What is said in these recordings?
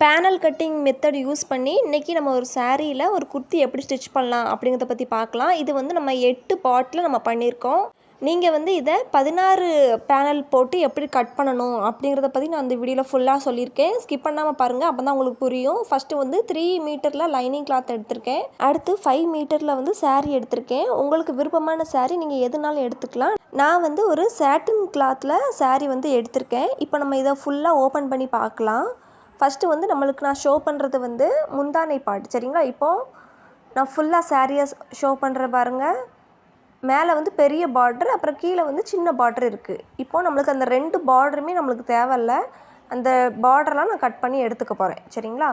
Panel cutting method use பண்ணி இன்றைக்கி நம்ம ஒரு சாரியில் ஒரு குர்த்தி எப்படி ஸ்டிச் பண்ணலாம் அப்படிங்கிறத பற்றி பார்க்கலாம். இது வந்து நம்ம 8 பார்ட்டில் நம்ம பண்ணியிருக்கோம். நீங்கள் வந்து இதை 16 பேனல் போட்டு எப்படி கட் பண்ணணும் அப்படிங்கிறத பற்றி நான் அந்த வீடியோவில் ஃபுல்லாக சொல்லியிருக்கேன். ஸ்கிப் பண்ணாமல் பாருங்கள், அப்போ தான் உங்களுக்கு புரியும். ஃபஸ்ட்டு வந்து 3 மீட்டரில் லைனிங் கிளாத் எடுத்திருக்கேன். அடுத்து 5 மீட்டரில் வந்து சாரீ எடுத்திருக்கேன். உங்களுக்கு விருப்பமான சாரீ நீங்கள் எதுனாலும் எடுத்துக்கலாம். நான் வந்து ஒரு சாட்டின் கிளாத்தில் சாரீ வந்து எடுத்திருக்கேன். இப்போ நம்ம இதை ஃபுல்லாக ஓப்பன் பண்ணி பார்க்கலாம். ஃபஸ்ட்டு வந்து நம்மளுக்கு நான் ஷோ பண்ணுறது வந்து முந்தானை பார்ட், சரிங்களா? இப்போது நான் ஃபுல்லாக சாரியை ஷோ பண்ணுற பாருங்கள். மேலே வந்து பெரிய பார்ட்ரு, அப்புறம் கீழே வந்து சின்ன பார்ட்ரு இருக்குது. இப்போது நம்மளுக்கு அந்த 2 பார்டருமே நம்மளுக்கு தேவையில்ல. அந்த பார்டரெலாம் நான் கட் பண்ணி எடுத்துக்க போகிறேன், சரிங்களா?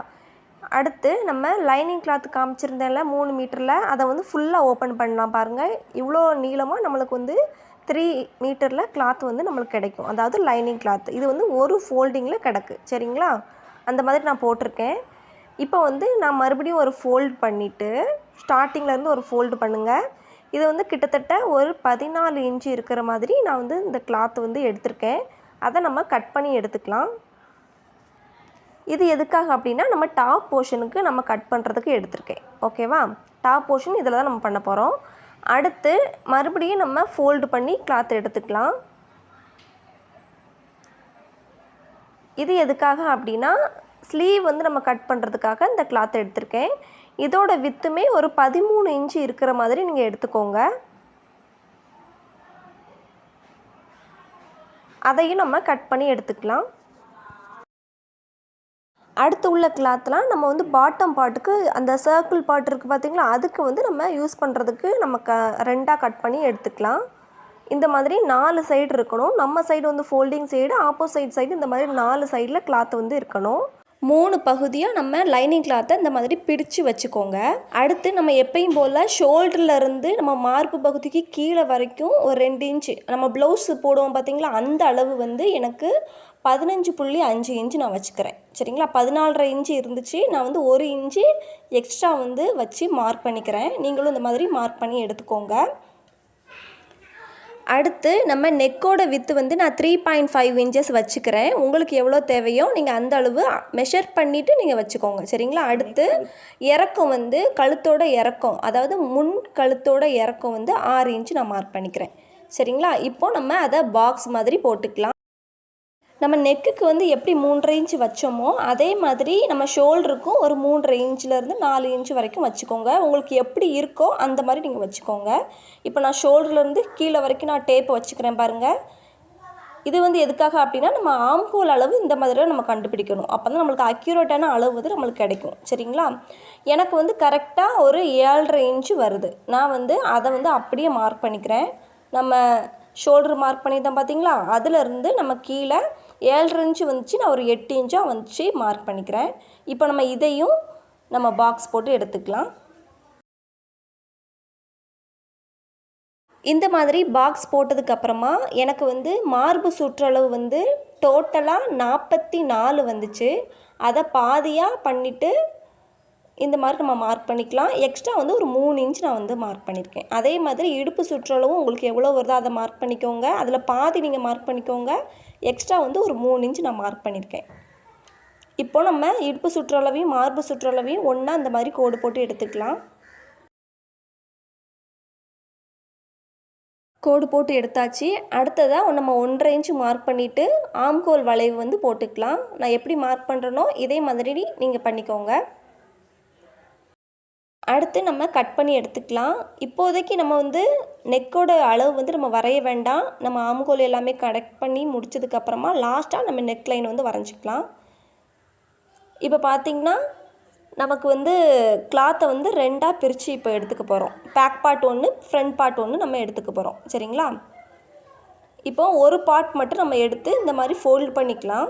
அடுத்து நம்ம லைனிங் கிளாத் காமிச்சிருந்தேன்ல 3 மீட்டரில், அதை வந்து ஃபுல்லாக ஓப்பன் பண்ணலாம் பாருங்கள். இவ்வளோ நீளமாக நம்மளுக்கு வந்து 3 மீட்டரில் கிளாத் வந்து நம்மளுக்கு கிடைக்கும். அதாவது லைனிங் கிளாத் இது வந்து ஒரு ஃபோல்டிங்கில் கிடக்கு, சரிங்களா? அந்த மாதிரி நான் போட்டிருக்கேன். இப்போ வந்து நான் மறுபடியும் ஒரு ஃபோல்டு பண்ணிவிட்டு ஸ்டார்டிங்லேருந்து ஒரு ஃபோல்டு பண்ணுங்கள். இது வந்து கிட்டத்தட்ட ஒரு 14 இன்ச்சு இருக்கிற மாதிரி நான் வந்து இந்த கிளாத் வந்து எடுத்திருக்கேன். அதை நம்ம கட் பண்ணி எடுத்துக்கலாம். இது எதுக்காக அப்படின்னா நம்ம டாப் போர்ஷனுக்கு நம்ம கட் பண்ணுறதுக்கு எடுத்திருக்கேன், ஓகேவா? டாப் போர்ஷன் இதில் தான் நம்ம பண்ண போகிறோம். அடுத்து மறுபடியும் நம்ம ஃபோல்டு பண்ணி கிளாத் எடுத்துக்கலாம். இது எதுக்காக அப்படின்னா ஸ்லீவ் வந்து நம்ம கட் பண்ணுறதுக்காக இந்த கிளாத் எடுத்திருக்கேன். இதோட வித்துமே ஒரு 13 இன்ச்சு இருக்கிற மாதிரி நீங்கள் எடுத்துக்கோங்க. அதையும் நம்ம கட் பண்ணி எடுத்துக்கலாம். அடுத்து உள்ள கிளாத்லாம் நம்ம வந்து பாட்டம் பார்ட்டுக்கு அந்த சர்க்கிள் பார்ட் இருக்குது பார்த்தீங்களா, அதுக்கு வந்து நம்ம யூஸ் பண்ணுறதுக்கு நம்ம 2ஆக கட் பண்ணி எடுத்துக்கலாம். இந்த மாதிரி 4 சைடு இருக்கணும். நம்ம சைடு வந்து ஃபோல்டிங் சைடு, ஆப்போசிட் சைடு இந்த மாதிரி 4 சைடில் கிளாத் வந்து இருக்கணும். 3 பகுதியாக நம்ம லைனிங் கிளாத்தை இந்த மாதிரி பிடிச்சு வச்சுக்கோங்க. அடுத்து நம்ம எப்பயும் போல் ஷோல்டர்லேருந்து நம்ம மார்பு பகுதிக்கு கீழே வரைக்கும் ஒரு 2 இன்ச்சு நம்ம ப்ளவுஸு போடுவோம் பார்த்தீங்களா, அந்த அளவு வந்து எனக்கு 15.5 இன்ச்சு நான் வச்சுக்கிறேன், சரிங்களா? 14.5 இன்ச்சு இருந்துச்சு. நான் வந்து 1 இன்ச்சு எக்ஸ்ட்ரா வந்து வச்சு மார்க் பண்ணிக்கிறேன். நீங்களும் இந்த மாதிரி மார்க் பண்ணி எடுத்துக்கோங்க. அடுத்து நம்ம நெக்கோட வித்து வந்து நான் 3.5 இன்ச்சஸ் வச்சுக்கிறேன். உங்களுக்கு எவ்வளோ தேவையோ நீங்கள் அந்த அளவு மெஷர் பண்ணிவிட்டு நீங்கள் வச்சுக்கோங்க, சரிங்களா? அடுத்து இறக்கம் வந்து கழுத்தோட இறக்கம், அதாவது முன் கழுத்தோட இறக்கம் வந்து 6 இன்ச்சு நான் மார்க் பண்ணிக்கிறேன், சரிங்களா? இப்போது நம்ம அதை பாக்ஸ் மாதிரி போட்டுக்கலாம். நம்ம நெக்குக்கு வந்து எப்படி 3.5 இன்ச்சு வச்சோமோ அதே மாதிரி நம்ம ஷோல்டருக்கும் ஒரு 3.5 இன்ச்சிலேருந்து 4 இன்ச்சு வரைக்கும் வச்சுக்கோங்க. உங்களுக்கு எப்படி இருக்கோ அந்த மாதிரி நீங்கள் வச்சுக்கோங்க. இப்போ நான் ஷோல்டர்லேருந்து கீழே வரைக்கும் நான் டேப்பை வச்சுக்கிறேன் பாருங்கள். இது வந்து எதுக்காக அப்படின்னா நம்ம ஆம்ஹோல் அளவு இந்த மாதிரி நம்ம கண்டுபிடிக்கணும். அப்போ தான் நம்மளுக்கு அக்யூரேட்டான அளவு வந்து நம்மளுக்கு கிடைக்கும், சரிங்களா? எனக்கு வந்து கரெக்டாக ஒரு 7.5 இன்ச்சு வருது. நான் வந்து அதை வந்து அப்படியே மார்க் பண்ணிக்கிறேன். நம்ம ஷோல்டர் மார்க் பண்ணியிருந்தேன் பார்த்தீங்களா, அதிலேருந்து நம்ம கீழே 7.5 இன்ச்சு வந்துச்சு. நான் ஒரு 8 இன்ச்சாக வந்துச்சு மார்க் பண்ணிக்கிறேன். இப்போ நம்ம இதையும் நம்ம பாக்ஸ் போட்டு எடுத்துக்கலாம். இந்த மாதிரி பாக்ஸ் போட்டதுக்கப்புறமா எனக்கு வந்து மார்பு சுற்றளவு வந்து டோட்டலாக 44 வந்துச்சு. அதை பாதியாக பண்ணிவிட்டு இந்த மாதிரி நம்ம மார்க் பண்ணிக்கலாம். எக்ஸ்ட்ரா வந்து ஒரு 3 இன்ச் நான் வந்து மார்க் பண்ணியிருக்கேன். அதே மாதிரி இடுப்பு சுற்றளவும் உங்களுக்கு எவ்வளோ வருதோ அதை மார்க் பண்ணிக்கோங்க. அதில் பாதி நீங்கள் மார்க் பண்ணிக்கோங்க. எக்ஸ்ட்ரா வந்து ஒரு 3 இன்ச் நான் மார்க் பண்ணியிருக்கேன். இப்போ நம்ம இடுப்பு சுற்றளவையும் மார்பு சுற்றளவையும் ஒன்றா இந்த மாதிரி கோடு போட்டு எடுத்துக்கலாம். கோடு போட்டு எடுத்தாச்சு. அடுத்ததாக நம்ம 1.5 இன்ச்சு மார்க் பண்ணிவிட்டு ஆம்ஹோல் வளைவு வந்து போட்டுக்கலாம். நான் எப்படி மார்க் பண்ணுறனோ இதே மாதிரி நீங்கள் பண்ணிக்கோங்க. அடுத்து நம்ம கட் பண்ணி எடுத்துக்கலாம். இப்போதைக்கு நம்ம வந்து நெக்கோட அளவு வந்து நம்ம வரைய வேண்டாம். நம்ம ஆம்ஹோல் எல்லாமே கரெக்ட் பண்ணி முடிச்சதுக்கப்புறமா லாஸ்ட்டாக நம்ம நெக் லைன் வந்து வரைஞ்சிக்கலாம். இப்போ பார்த்திங்கன்னா நமக்கு வந்து கிளாத்தை வந்து 2ஆக பிரித்து இப்போ எடுத்துக்க போகிறோம். பேக் பார்ட் ஒன்று, ஃப்ரண்ட் பார்ட் ஒன்று நம்ம எடுத்துக்க போகிறோம், சரிங்களா? இப்போ ஒரு பார்ட் மட்டும் நம்ம எடுத்து இந்த மாதிரி ஃபோல்டு பண்ணிக்கலாம்.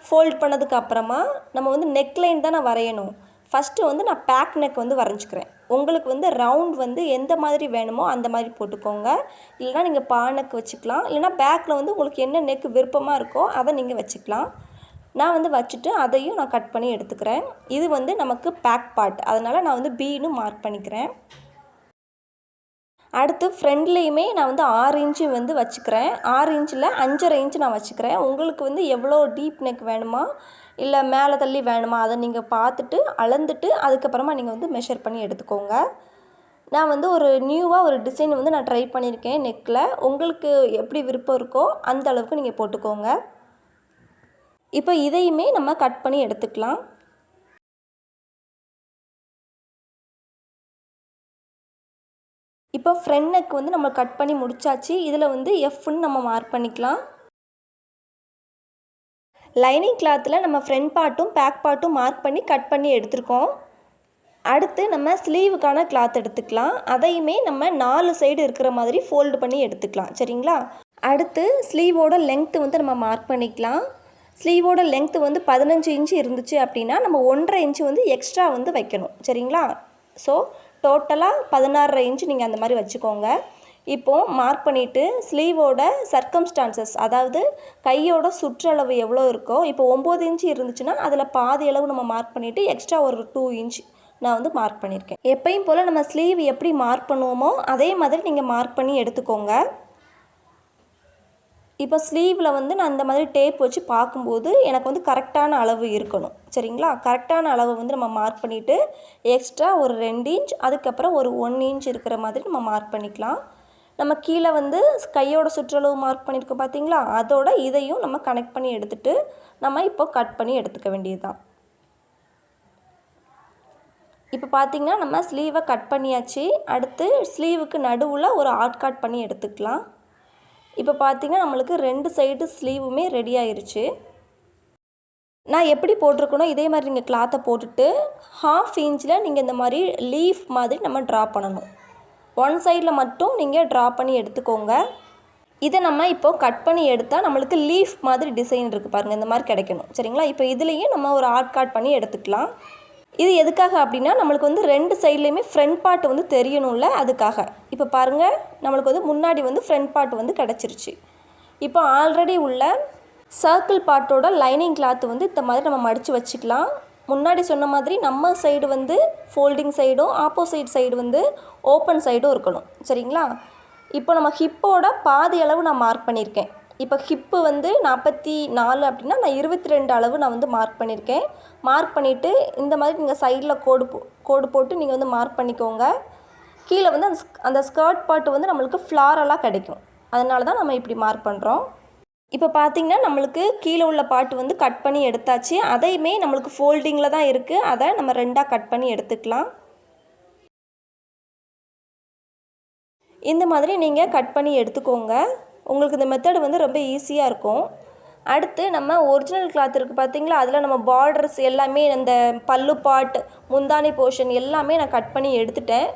ஃபோல்ட் பண்ணதுக்கு அப்புறமா நம்ம வந்து நெக் லைன் தான் நான் வரையணும். ஃபஸ்ட்டு வந்து நான் பேக் நெக் வந்து வரைஞ்சிக்கிறேன். உங்களுக்கு வந்து ரவுண்ட் வந்து எந்த மாதிரி வேணுமோ அந்த மாதிரி போட்டுக்கோங்க. இல்லைனா நீங்கள் பா நெக் வச்சுக்கலாம். இல்லைனா பேக்கில் வந்து உங்களுக்கு என்ன நெக் விருப்பமாக இருக்கோ அதை நீங்கள் வச்சுக்கலாம். நான் வந்து வச்சுட்டு அதையும் நான் கட் பண்ணி எடுத்துக்கிறேன். இது வந்து நமக்கு பேக் பார்ட், அதனால் நான் வந்து பீன்னு மார்க் பண்ணிக்கிறேன். அடுத்து ஃப்ரண்ட்லேயுமே நான் வந்து 6 இன்ச்சு வந்து வச்சுக்கிறேன். 6 இன்ச்சில் 5.5 இன்ச்சு நான் வச்சுக்கிறேன். உங்களுக்கு வந்து எவ்வளோ டீப் நெக் வேணுமா இல்லை மேலே தள்ளி வேணுமா அதை நீங்கள் பார்த்துட்டு அளந்துட்டு அதுக்கப்புறமா நீங்கள் வந்து மெஷர் பண்ணி எடுத்துக்கோங்க. நான் வந்து ஒரு நியூவாக ஒரு டிசைன் வந்து நான் ட்ரை பண்ணியிருக்கேன் நெக்கில். உங்களுக்கு எப்படி விருப்பம் இருக்கோ அந்த அளவுக்கு நீங்கள் போட்டுக்கோங்க. இப்போ இதையுமே நம்ம கட் பண்ணி எடுத்துக்கலாம். இப்போ ஃப்ரண்ட் நெக் வந்து நம்ம கட் பண்ணி முடிச்சாச்சு. இதில் வந்து எஃப்னு நம்ம மார்க் பண்ணிக்கலாம். லைனிங் கிளாத்தில் நம்ம ஃப்ரண்ட் பார்ட்டும் பேக் பார்ட்டும் மார்க் பண்ணி கட் பண்ணி எடுத்துருக்கோம். அடுத்து நம்ம ஸ்லீவுக்கான கிளாத் எடுத்துக்கலாம். அதையுமே நம்ம 4 சைடு இருக்கிற மாதிரி ஃபோல்டு பண்ணி எடுத்துக்கலாம். சரிங்களா? அடுத்து ஸ்லீவோட லெங்க்த்து வந்து நம்ம மார்க் பண்ணிக்கலாம். ஸ்லீவோட லெங்க்த்து வந்து 15 இன்ச்சு இருந்துச்சு அப்படின்னா நம்ம 1.5 இன்ச்சு வந்து எக்ஸ்ட்ரா வந்து வைக்கணும். சரிங்களா? ஸோ டோட்டலாக 16.5 இன்ச்சு நீங்கள் அந்த மாதிரி வச்சுக்கோங்க. இப்போது மார்க் பண்ணிவிட்டு ஸ்லீவோட சர்க்கம்ஸ்டான்சஸ், அதாவது கையோட சுற்றளவு எவ்வளோ இருக்கோ, இப்போ 9 இன்ச்சு இருந்துச்சுன்னா அதில் பாதி அளவு நம்ம மார்க் பண்ணிவிட்டு எக்ஸ்ட்ரா ஒரு 2 இன்ச் நான் வந்து மார்க் பண்ணியிருக்கேன். எப்பயும் போல் நம்ம ஸ்லீவ் எப்படி மார்க் பண்ணுவோமோ அதே மாதிரி நீங்கள் மார்க் பண்ணி எடுத்துக்கோங்க. இப்போ ஸ்லீவில் வந்து நான் இந்த மாதிரி டேப் வச்சு பார்க்கும்போது எனக்கு வந்து கரெக்டான அளவு இருக்கணும். சரிங்களா? கரெக்டான அளவு வந்து நம்ம மார்க் பண்ணிவிட்டு எக்ஸ்ட்ரா ஒரு 2 இன்ச் அதுக்கப்புறம் ஒரு 1 இன்ச் இருக்கிற மாதிரி நம்ம மார்க் பண்ணிக்கலாம். நம்ம கீழே வந்து கையோட சுற்றளவு மார்க் பண்ணியிருக்கோம் பார்த்தீங்களா, அதோட இதையும் நம்ம கனெக்ட் பண்ணி எடுத்துகிட்டு நம்ம இப்போ கட் பண்ணி எடுத்துக்க வேண்டியது தான். இப்போ பார்த்திங்கன்னா நம்ம ஸ்லீவை கட் பண்ணியாச்சு. அடுத்து ஸ்லீவுக்கு நடுவில் ஒரு ஆர்ட் கட் பண்ணி எடுத்துக்கலாம். இப்போ பார்த்திங்கன்னா நம்மளுக்கு 2 சைடு ஸ்லீவுமே ரெடி ஆயிருச்சு. நான் எப்படி போட்டிருக்கணும் இதே மாதிரி நீங்கள் கிளாத்தை போட்டுட்டு 1/2 இன்ச்சில் நீங்கள் இந்த மாதிரி லீஃப் மாதிரி நம்ம ட்ரா பண்ணணும். 1 சைடில் மட்டும் நீங்கள் ட்ரா பண்ணி எடுத்துக்கோங்க. இதை நம்ம இப்போது கட் பண்ணி எடுத்தால் நம்மளுக்கு லீஃப் மாதிரி டிசைன் இருக்குது பாருங்கள், இந்த மாதிரி கிடைக்கணும். சரிங்களா? இப்போ இதுலேயும் நம்ம ஒரு ஆர்ட் கட் பண்ணி எடுத்துக்கலாம். இது எதுக்காக அப்படின்னா நம்மளுக்கு வந்து 2 சைட்லேயுமே ஃப்ரண்ட் பார்ட் வந்து தெரியணும்ல, அதுக்காக. இப்போ பாருங்கள் நம்மளுக்கு வந்து முன்னாடி வந்து ஃப்ரண்ட் பார்ட் வந்து கிடச்சிருச்சு. இப்போ ஆல்ரெடி உள்ள சர்க்கிள் பார்ட்டோட லைனிங் கிளாத் வந்து இந்த மாதிரி நம்ம மடித்து வச்சுக்கலாம். முன்னாடி சொன்ன மாதிரி நம்ம சைடு வந்து ஃபோல்டிங் சைடும் ஆப்போசிட் சைடு வந்து ஓப்பன் சைடும் இருக்கணும். சரிங்களா? இப்போ நம்ம ஹிப்போட பாதி அளவு நான் மார்க் பண்ணியிருக்கேன். இப்போ ஹிப்பு வந்து 44 அப்படின்னா நான் 22 அளவு நான் வந்து மார்க் பண்ணியிருக்கேன். மார்க் பண்ணிவிட்டு இந்த மாதிரி நீங்கள் சைடில் கோடு போட்டு நீங்கள் வந்து மார்க் பண்ணிக்கோங்க. கீழே வந்து அந்த ஸ்கர்ட் பார்ட் வந்து நம்மளுக்கு ஃப்ளாரலாக கிடைக்கும். அதனால தான் நம்ம இப்படி மார்க் பண்ணுறோம். இப்போ பார்த்திங்கன்னா நம்மளுக்கு கீழே உள்ள பார்ட் வந்து கட் பண்ணி எடுத்தாச்சு. அதையுமே நம்மளுக்கு ஃபோல்டிங்கில் தான் இருக்குது. அதை நம்ம 2ஆக கட் பண்ணி எடுத்துக்கலாம். இந்த மாதிரி நீங்கள் கட் பண்ணி எடுத்துக்கோங்க. உங்களுக்கு இந்த மெத்தடு வந்து ரொம்ப ஈஸியாக இருக்கும். அடுத்து நம்ம ஒரிஜினல் கிளாத் இருக்குது பார்த்திங்களா, அதில் நம்ம பார்டர்ஸ் எல்லாமே அந்த பல்லு பார்ட் முந்தானி போர்ஷன் எல்லாமே நான் கட் பண்ணி எடுத்துட்டேன்.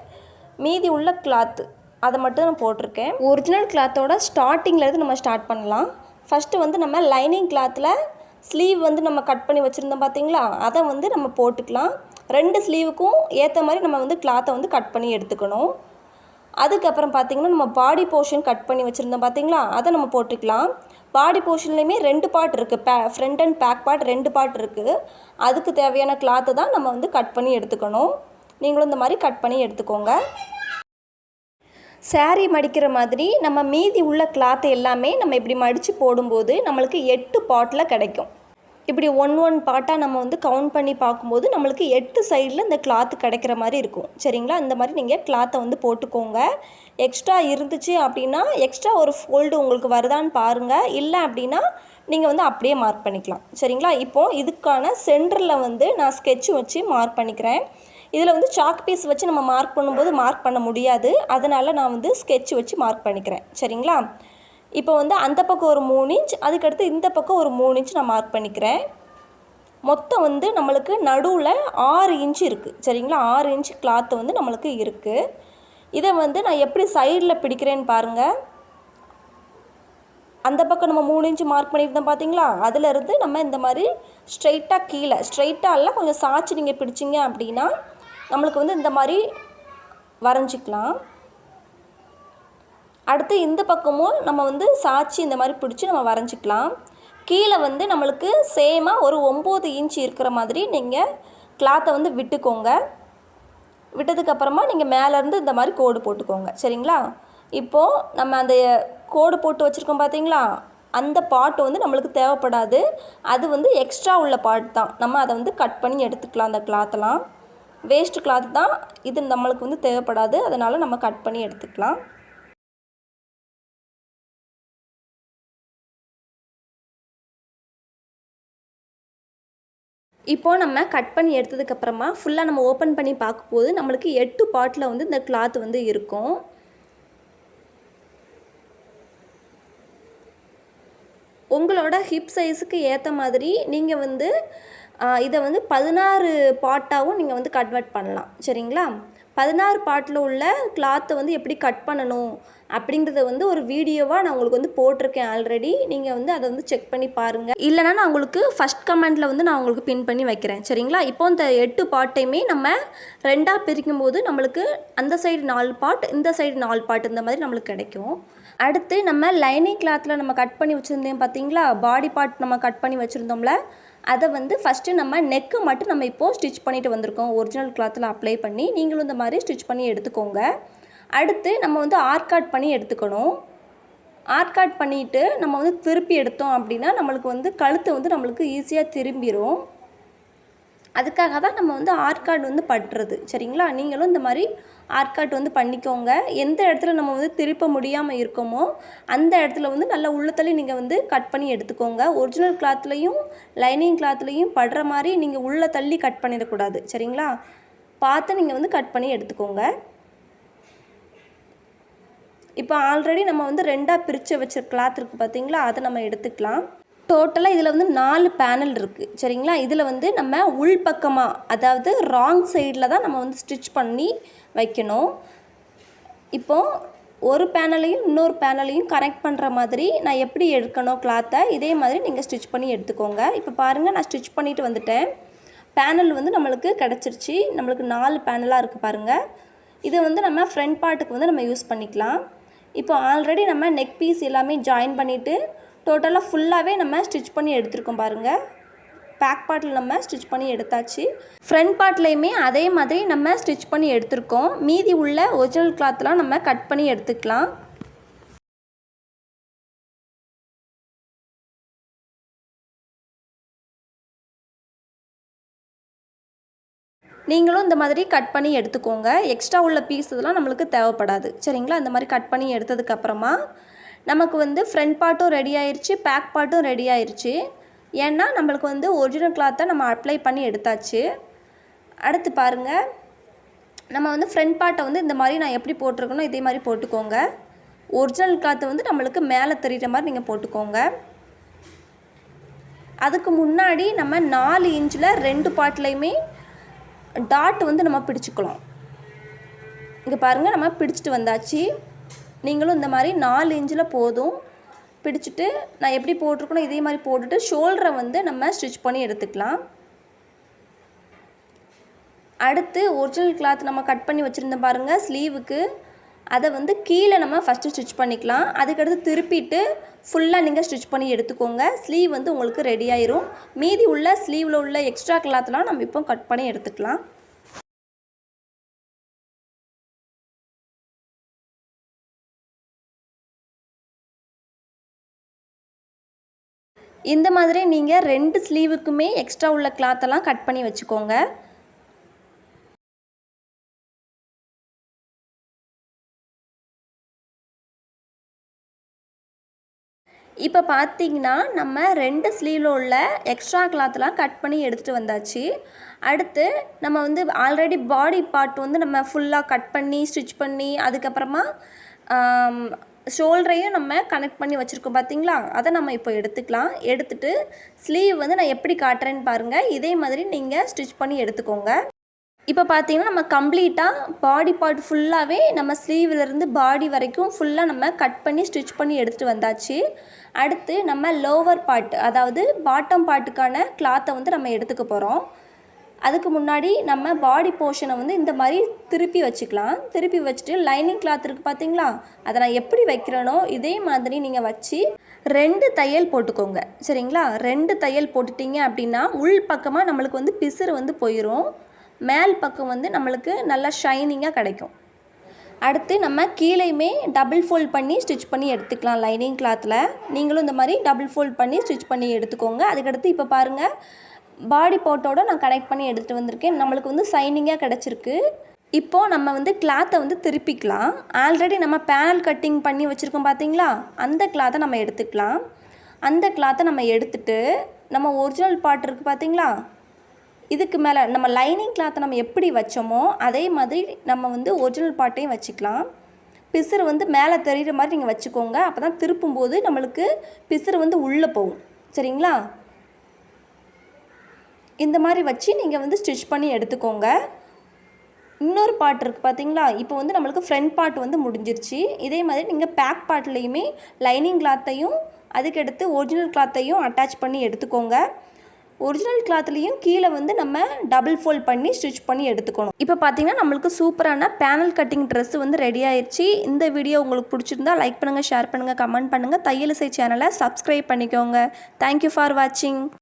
மீதி உள்ள கிளாத்து அதை மட்டும் நான் போட்டிருக்கேன். ஒரிஜினல் கிளாத்தோட ஸ்டார்டிங்லேருந்து நம்ம ஸ்டார்ட் பண்ணலாம். ஃபஸ்ட்டு வந்து நம்ம லைனிங் கிளாத்தில் ஸ்லீவ் வந்து நம்ம கட் பண்ணி வச்சுருந்தோம் பார்த்திங்களா, அதை வந்து நம்ம போட்டுக்கலாம். 2 ஸ்லீவுக்கும் ஏற்ற மாதிரி நம்ம வந்து கிளாத்தை வந்து கட் பண்ணி எடுத்துக்கணும். அதுக்கப்புறம் பார்த்திங்கன்னா நம்ம பாடி போர்ஷன் கட் பண்ணி வச்சுருந்தோம் பார்த்திங்களா, அதை நம்ம போட்டுக்கலாம். பாடி போர்ஷன்லேயுமே 2 பார்ட் இருக்குது. Front and back part 2 part இருக்குது. அதுக்கு தேவையான கிளாத்தை தான் நம்ம வந்து கட் பண்ணி எடுத்துக்கணும். நீங்களும் இந்த மாதிரி கட் பண்ணி எடுத்துக்கோங்க. சாரீ மடிக்கிற மாதிரி நம்ம மீதி உள்ள கிளாத்து எல்லாமே நம்ம இப்படி மடித்து போடும்போது நம்மளுக்கு 8 பார்ட்டில் கிடைக்கும். இப்படி 1 பார்ட்டாக நம்ம வந்து கவுண்ட் பண்ணி பார்க்கும்போது நம்மளுக்கு 8 சைடில் இந்த கிளாத்து கிடைக்கிற மாதிரி இருக்கும். சரிங்களா? இந்த மாதிரி நீங்கள் கிளாத்தை வந்து போட்டுக்கோங்க. எக்ஸ்ட்ரா இருந்துச்சு அப்படின்னா எக்ஸ்ட்ரா ஒரு ஃபோல்டு உங்களுக்கு வருதான்னு பாருங்கள். இல்லை அப்படின்னா நீங்கள் வந்து அப்படியே மார்க் பண்ணிக்கலாம். சரிங்களா? இப்போது இதுக்கான சென்டரில் வந்து நான் ஸ்கெட்ச் வச்சு மார்க் பண்ணிக்கிறேன். இதில் வந்து சாக் பீஸ் வச்சு நம்ம மார்க் பண்ணும்போது மார்க் பண்ண முடியாது. அதனால் நான் வந்து ஸ்கெட்ச் வச்சு மார்க் பண்ணிக்கிறேன். சரிங்களா? இப்போ வந்து அந்த பக்கம் ஒரு 3 இன்ச், அதுக்கடுத்து இந்த பக்கம் ஒரு 3 இன்ச் நான் மார்க் பண்ணிக்கிறேன். மொத்தம் வந்து நம்மளுக்கு நடுவில் 6 இன்ச் இருக்குது. சரிங்களா? 6 இன்ச் கிளாத்து வந்து நம்மளுக்கு இருக்குது. இதை வந்து நான் எப்படி சைடில் பிடிக்கிறேன்னு பாருங்கள். அந்த பக்கம் நம்ம 3 இன்ச் மார்க் பண்ணியிருந்தோம் பார்த்தீங்களா, அதிலேருந்து நம்ம இந்த மாதிரி ஸ்ட்ரைட்டாக கீழே ஸ்ட்ரைட்டாக இல்லை கொஞ்சம் சாய்ச்சி நீங்கள் பிடிச்சிங்க அப்படின்னா நம்மளுக்கு வந்து இந்த மாதிரி வரைஞ்சிக்கலாம். அடுத்து இந்த பக்கமும் நம்ம வந்து சாய்ச்சி இந்த மாதிரி பிடிச்சி நம்ம வரைஞ்சிக்கலாம். கீழே வந்து நம்மளுக்கு சேமாக ஒரு 9 இன்ச் இருக்கிற மாதிரி நீங்கள் கிளாத்தை வந்து விட்டுக்கோங்க. விட்டதுக்கப்புறமா நீங்கள் மேலேருந்து இந்த மாதிரி கோடு போட்டுக்கோங்க. சரிங்களா? இப்போது நம்ம அந்த கோடு போட்டு வச்சுருக்கோம் பார்த்தீங்களா, அந்த பார்ட் வந்து நம்மளுக்கு தேவைப்படாது. அது வந்து எக்ஸ்ட்ரா உள்ள பார்ட் தான். நம்ம அதை வந்து கட் பண்ணி எடுத்துக்கலாம். அந்த கிளாத்தெல்லாம் வேஸ்ட் கிளாத் தான். இது நம்மளுக்கு வந்து தேவைப்படாது. அதனால் நம்ம கட் பண்ணி எடுத்துக்கலாம். இப்போது நம்ம கட் பண்ணி எடுத்ததுக்கப்புறமா ஃபுல்லாக நம்ம ஓப்பன் பண்ணி பார்க்கும்போது நம்மளுக்கு 8 பார்ட்டில் வந்து இந்த கிளாத் வந்து இருக்கும். உங்களோட ஹிப் சைஸுக்கு ஏற்ற மாதிரி நீங்கள் வந்து இதை வந்து 16 பார்ட்டாகவும் நீங்கள் வந்து கன்வெர்ட் பண்ணலாம். சரிங்களா? 16 பார்ட்டில் உள்ள கிளாத்தை வந்து எப்படி கட் பண்ணணும் அப்படிங்கிறத வந்து ஒரு வீடியோவாக நான் உங்களுக்கு வந்து போட்டிருக்கேன் ஆல்ரெடி. நீங்கள் வந்து அதை வந்து செக் பண்ணி பாருங்கள். இல்லைனா நான் உங்களுக்கு ஃபஸ்ட் கமெண்ட்டில் வந்து நான் உங்களுக்கு பின் பண்ணி வைக்கிறேன். சரிங்களா? இப்போ இந்த 8 பார்ட்டையுமே நம்ம 2ஆக பிரிக்கும் போது நம்மளுக்கு அந்த சைடு 4 பார்ட், இந்த சைடு 4 பார்ட், இந்த மாதிரி நம்மளுக்கு கிடைக்கும். அடுத்து நம்ம லைனிங் கிளாத்தில் நம்ம கட் பண்ணி வச்சுருந்தேன் பார்த்தீங்களா, பாடி பார்ட் நம்ம கட் பண்ணி வச்சுருந்தோம்ல, அதை வந்து ஃபஸ்ட்டு நம்ம நெக்கு மட்டும் நம்ம இப்போது ஸ்டிச் பண்ணிட்டு வந்திருக்கோம். ஒரிஜினல் கிளாத்தில் அப்ளை பண்ணி நீங்களும் இந்த மாதிரி ஸ்டிச் பண்ணி எடுத்துக்கோங்க. அடுத்து நம்ம வந்து ஆர்காட் பண்ணி எடுத்துக்கணும். ஆர்காட் பண்ணிவிட்டு நம்ம வந்து திருப்பி எடுத்தோம் அப்படின்னா நம்மளுக்கு வந்து கழுத்து வந்து நம்மளுக்கு ஈஸியாக திரும்பிடும். அதுக்காக தான் நம்ம வந்து ஆர்காட் வந்து பண்ணுறது. சரிங்களா? நீங்களும் இந்த மாதிரி ஆர்காட் வந்து பண்ணிக்கோங்க. எந்த இடத்துல நம்ம வந்து திருப்ப முடியாமல் இருக்கோமோ அந்த இடத்துல வந்து நல்லா உள்ளத்தள்ளி நீங்கள் வந்து கட் பண்ணி எடுத்துக்கோங்க. ஒரிஜினல் கிளாத்லேயும் லைனிங் கிளாத்லேயும் படுற மாதிரி நீங்கள் உள்ள தள்ளி கட் பண்ணிடக்கூடாது. சரிங்களா? பார்த்து நீங்கள் வந்து கட் பண்ணி எடுத்துக்கோங்க. இப்போ ஆல்ரெடி நம்ம வந்து 2ஆக பிரித்து வச்ச கிளாத் இருக்குது பார்த்தீங்களா, அதை நம்ம எடுத்துக்கலாம். டோட்டலாக இதில் வந்து 4 பேனல் இருக்குது. சரிங்களா? இதில் வந்து நம்ம உள்பக்கமாக, அதாவது ராங் சைடில் தான் நம்ம வந்து ஸ்டிச் பண்ணி வைக்கணும். இப்போது ஒரு பேனலையும் இன்னொரு பேனலையும் கனெக்ட் பண்ணுற மாதிரி நான் எப்படி எடுக்கணும் கிளாத்தை, இதே மாதிரி நீங்கள் ஸ்டிச் பண்ணி எடுத்துக்கோங்க. இப்போ பாருங்கள், நான் ஸ்டிச் பண்ணிவிட்டு வந்துட்டேன். பேனல் வந்து நம்மளுக்கு கிடச்சிருச்சு. நம்மளுக்கு 4 பேனலாக இருக்குது பாருங்கள். இதை வந்து நம்ம ஃப்ரண்ட் பார்ட்டுக்கு வந்து நம்ம யூஸ் பண்ணிக்கலாம். இப்போ ஆல்ரெடி நம்ம நெக் பீஸ் எல்லாமே ஜாயின் பண்ணிவிட்டு டோட்டலாக ஃபுல்லாகவே நம்ம ஸ்டிச் பண்ணி எடுத்துருக்கோம் பாருங்கள். பேக் பார்ட்டில் நம்ம ஸ்டிச் பண்ணி எடுத்தாச்சு. ஃப்ரண்ட் பார்ட்லேயுமே அதே மாதிரி நம்ம ஸ்டிச் பண்ணி எடுத்துருக்கோம். மீதி உள்ள ஒரிஜினல் கிளாத்லாம் நம்ம கட் பண்ணி எடுத்துக்கலாம். நீங்களும் இந்த மாதிரி கட் பண்ணி எடுத்துக்கோங்க. எக்ஸ்ட்ரா உள்ள பீஸ் இதெல்லாம் நம்மளுக்கு தேவைப்படாது. சரிங்களா? இந்த மாதிரி கட் பண்ணி எடுத்ததுக்கப்புறமா நமக்கு வந்து ஃப்ரண்ட் பார்ட்டும் ரெடி ஆயிடுச்சு, பேக் பார்ட்டும் ரெடி ஆயிடுச்சு. ஏன்னா நம்மளுக்கு வந்து ஒரிஜினல் கிளாத்தை நம்ம அப்ளை பண்ணி எடுத்தாச்சு. அடுத்து பாருங்கள், நம்ம வந்து ஃப்ரண்ட் பார்ட்டை வந்து இந்த மாதிரி நான் எப்படி போட்டிருக்கணும் இதே மாதிரி போட்டுக்கோங்க. ஒரிஜினல் கிளாத்தை வந்து நம்மளுக்கு மேலே தெரிகிற மாதிரி நீங்கள் போட்டுக்கோங்க. அதுக்கு முன்னாடி நம்ம 4 இன்ச்சில் 2 பார்ட்லேயுமே டாட் வந்து நம்ம பிடிச்சிக்கலாம். இங்கே பாருங்கள், நம்ம பிடிச்சிட்டு வந்தாச்சு. நீங்களும் இந்த மாதிரி 4 இன்ச்சில் போதும் பிடிச்சிட்டு நான் எப்படி போட்டிருக்கணும் இதே மாதிரி போட்டுட்டு ஷோல்டரை வந்து நம்ம ஸ்டிச் பண்ணி எடுத்துக்கலாம். அடுத்து ஒரிஜினல் கிளாத் நம்ம கட் பண்ணி வச்சுருந்தோம் பாருங்கள் ஸ்லீவுக்கு, அதை வந்து கீழே நம்ம ஃபஸ்ட்டு ஸ்டிச் பண்ணிக்கலாம். அதுக்கடுத்து திருப்பிட்டு ஃபுல்லாக நீங்கள் ஸ்டிச் பண்ணி எடுத்துக்கோங்க. ஸ்லீவ் வந்து உங்களுக்கு ரெடி ஆயிரும். மீதி உள்ள ஸ்லீவில் உள்ள எக்ஸ்ட்ரா கிளாத்லாம் நம்ம இப்போ கட் பண்ணி எடுத்துக்கலாம். இந்த மாதிரி நீங்கள் 2 ஸ்லீவுக்குமே எக்ஸ்ட்ரா உள்ள கிளாத்தெல்லாம் கட் பண்ணி வச்சுக்கோங்க. இப்போ பார்த்தீங்கன்னா நம்ம 2 ஸ்லீவில் உள்ள எக்ஸ்ட்ரா கிளாத்லாம் கட் பண்ணி எடுத்துகிட்டு வந்தாச்சு. அடுத்து நம்ம வந்து ஆல்ரெடி பாடி பார்ட் வந்து நம்ம ஃபுல்லாக கட் பண்ணி ஸ்டிச் பண்ணி அதுக்கப்புறமா ஷோல்டரையும் நம்ம கனெக்ட் பண்ணி வச்சுருக்கோம் பார்த்தீங்களா, அதை நம்ம இப்போ எடுத்துக்கலாம். எடுத்துகிட்டு ஸ்லீவ் வந்து நான் எப்படி காட்டுறேன்னு பாருங்கள். இதே மாதிரி நீங்கள் ஸ்டிச் பண்ணி எடுத்துக்கோங்க. இப்போ பார்த்தீங்கன்னா நம்ம கம்ப்ளீட்டாக பாடி பார்ட் ஃபுல்லாகவே நம்ம ஸ்லீவிலேருந்து பாடி வரைக்கும் ஃபுல்லாக நம்ம கட் பண்ணி ஸ்டிச் பண்ணி எடுத்துகிட்டு வந்தாச்சு. அடுத்து நம்ம லோவர் பார்ட், அதாவது பாட்டம் பார்ட்டுக்கான கிளாத்தை வந்து நம்ம எடுத்துக்க போகிறோம். அதுக்கு முன்னாடி நம்ம பாடி போர்ஷனை வந்து இந்த மாதிரி திருப்பி வச்சுக்கலாம். திருப்பி வச்சுட்டு லைனிங் கிளாத் இருக்குது பார்த்தீங்களா, அதை நான் எப்படி வைக்கிறேனோ இதே மாதிரி நீங்கள் வச்சு 2 தையல் போட்டுக்கோங்க. சரிங்களா? 2 தையல் போட்டுட்டிங்க அப்படின்னா உள் பக்கமாக நம்மளுக்கு வந்து பிசுறு வந்து போயிடும். மேல் பக்கம் வந்து நம்மளுக்கு நல்லா ஷைனிங்காக கிடைக்கும். அடுத்து நம்ம கீழேயுமே டபுள் ஃபோல்ட் பண்ணி ஸ்டிச் பண்ணி எடுத்துக்கலாம். லைனிங் கிளாத்தில் நீங்களும் இந்த மாதிரி டபுள் ஃபோல்ட் பண்ணி ஸ்டிச் பண்ணி எடுத்துக்கோங்க. அதுக்கடுத்து இப்போ பாருங்கள், பாடி போட்டோட நான் கனெக்ட் பண்ணி எடுத்துகிட்டு வந்திருக்கேன். நம்மளுக்கு வந்து ஷைனிங்காக கிடச்சிருக்கு. இப்போது நம்ம வந்து கிளாத்தை வந்து திருப்பிக்கலாம். ஆல்ரெடி நம்ம பேனல் கட்டிங் பண்ணி வச்சுருக்கோம் பார்த்தீங்களா, அந்த கிளாத்தை நம்ம எடுத்துக்கலாம். அந்த கிளாத்தை நம்ம எடுத்துட்டு நம்ம ஒரிஜினல் பார்ட் இருக்குது பார்த்தீங்களா, இதுக்கு மேலே நம்ம லைனிங் கிளாத்தை நம்ம எப்படி வச்சோமோ அதே மாதிரி நம்ம வந்து ஒரிஜினல் பார்ட்டையும் வச்சுக்கலாம். பிசுறு வந்து மேலே தெரிகிற மாதிரி நீங்கள் வச்சுக்கோங்க. அப்போ தான் திருப்பும்போது நம்மளுக்கு பிசுறு வந்து உள்ளே போகும். சரிங்களா? இந்த மாதிரி வச்சு நீங்கள் வந்து ஸ்டிச் பண்ணி எடுத்துக்கோங்க. இன்னொரு பார்ட் இருக்குது பார்த்தீங்களா, இப்போ வந்து நம்மளுக்கு ஃப்ரண்ட் பார்ட் வந்து முடிஞ்சிருச்சு. இதே மாதிரி நீங்கள் பேக் பார்ட்லேயுமே லைனிங் கிளாத்தையும் அதுக்கடுத்து ஒரிஜினல் கிளாத்தையும் அட்டாச் பண்ணி எடுத்துக்கோங்க. ஒரிஜினல் கிளாத்லேயும் கீழே வந்து நம்ம டபுள் ஃபோல்ட் பண்ணி ஸ்டிச் பண்ணி எடுத்துக்கணும். இப்போ பார்த்தீங்கன்னா நம்மளுக்கு சூப்பரான பேனல் கட்டிங் ட்ரெஸ் வந்து ரெடி ஆயிடுச்சு. இந்த வீடியோ உங்களுக்கு பிடிச்சிருந்தா லைக் பண்ணுங்கள், ஷேர் பண்ணுங்கள், கமெண்ட் பண்ணுங்கள். தையல் இசை சேனலை சப்ஸ்கிரைப் பண்ணிக்கோங்க. தேங்க்யூ ஃபார் வாட்சிங்.